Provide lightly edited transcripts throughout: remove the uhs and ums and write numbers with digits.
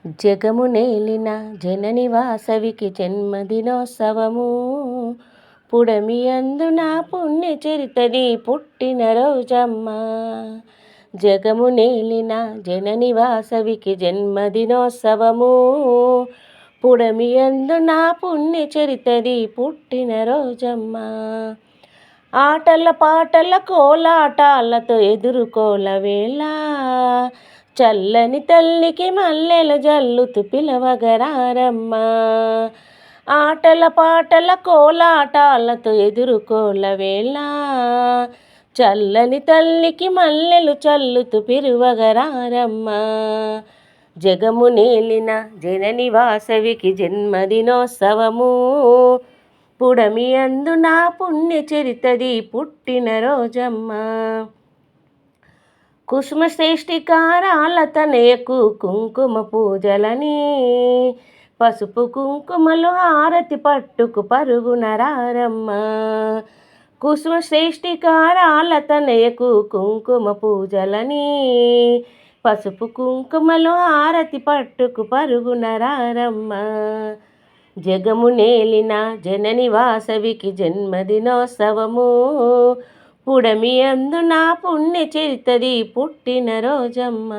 జగము నేలిన జనని వాసవికి జన్మదినోత్సవము. పుడమి అందున పుణ్య చరితది పుట్టిన రోజమ్మ. జగము నేలిన జనని వాసవికి జన్మదినోత్సవము. పుడమి అందున పుణ్య చరితది పుట్టిన రోజమ్మ. ఆటల పాటల కోలాటాలతో ఎదుర్కోల వేళ, చల్లని తల్లికి మల్లెలు జల్లుతూ పిలవగరారమ్మ. ఆటల పాటల కోలాటాలతో ఎదుర్కోల వేళ, చల్లని తల్లికి మల్లెలు చల్లుతూ పిలువగరారమ్మ. జగము నేలిన జనని వాసవికి జన్మదినోత్సవము. పుడమి అందున పుణ్య చరితది పుట్టిన రోజమ్మ. కుసుమ శ్రేష్ఠికారాల తనయకు కుంకుమ పూజలని, పసుపు కుంకుమలు హారతి పట్టుకు పరుగున రారమ్మ. కుసుమ శ్రేష్ఠికారాల తనయకు కుంకుమ పూజలని, పసుపు కుంకుమలు హారతి పట్టుకు పరుగున రారమ్మ. జగము నేలిన జనని వాసవికి జన్మదినోత్సవము. పుడమి అందున పుణ్య చరితది పుట్టిన రోజమ్మ.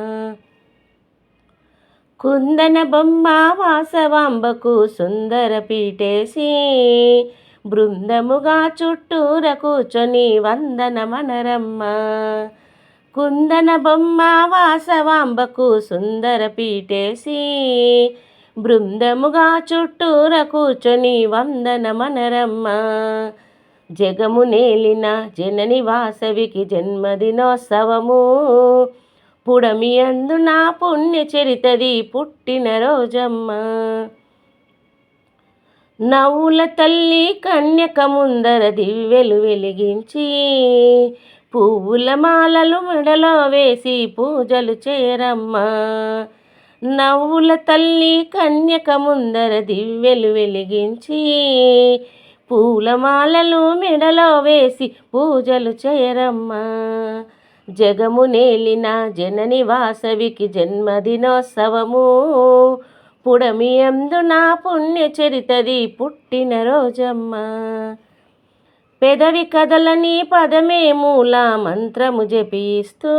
కుందన బొమ్మ వాసవాంబకు సుందర పీటేసి, బృందముగా చుట్టూర కూర్చొని వందనమనరమ్మ. కుందన బొమ్మ వాసవాంబకు సుందర పీటేసి, బృందముగా చుట్టూర కూర్చొని వందనమనరమ్మ. జగము నేలిన జనని వాసవికి జన్మదినోత్సవము. పుడమి అందున పుణ్య చరితది పుట్టిన రోజమ్మ. నవ్వుల తల్లి కన్యక ముందర దివ్వెలు వెలిగించి, పువ్వుల మాలలు మెడలో వేసి పూజలు చేయరమ్మ. నవ్వుల తల్లి కన్యక ముందర దివ్వెలు వెలిగించి, పూలమాలలు మెడలో వేసి పూజలు చేయరమ్మ. జగము నేలిన జనని వాసవికి జన్మదినోత్సవము. పుడమి అందున పుణ్య చరితది పుట్టిన రోజమ్మ. పెదవి కదలని పదమే మూల మంత్రము జపిస్తూ,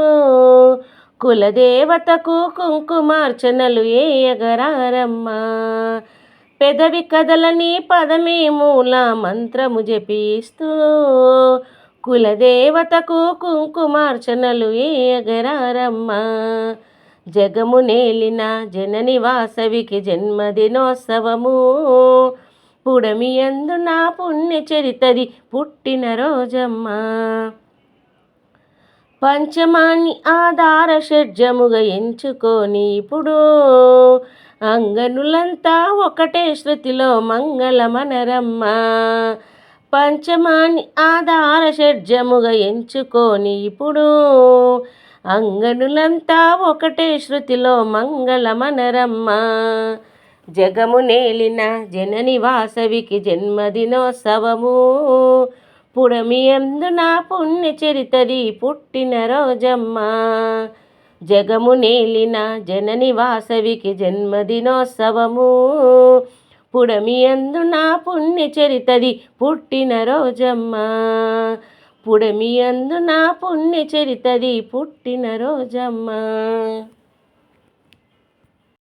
కులదేవతకు కుంకుమార్చనలు ఏయగరారమ్మ. పెదవి కదలని పదమే మూల మంత్రము జపిస్తూ, కులదేవతకు కుంకుమార్చనలు ఏయగరారమ్మ. జగము నేలిన జనని వాసవికి జన్మదినోత్సవము. పుడమి అందున పుణ్య చరితది పుట్టిన రోజమ్మ. పంచమాన్ని ఆధార షడ్జముగా ఎంచుకొని ఇప్పుడు, అంగనులంతా ఒకటే శృతిలో మంగళమనరమ్మ. పంచమాన్ని ఆధార షడ్జముగా ఎంచుకొని ఇప్పుడు, అంగనులంతా ఒకటే శృతిలో మంగళమనరమ్మ. జగము నేలిన జనని వాసవికి జన్మదినోత్సవము. పుడమి అందున పుణ్య చరితది పుట్టిన రోజమ్మ. జగము నేలిన జనని వాసవికి జన్మదినోత్సవము. పుడమి అందున పుణ్య చరితది పుట్టిన రోజమ్మ. పుడమి అందున పుణ్య చరితది పుట్టిన రోజమ్మ.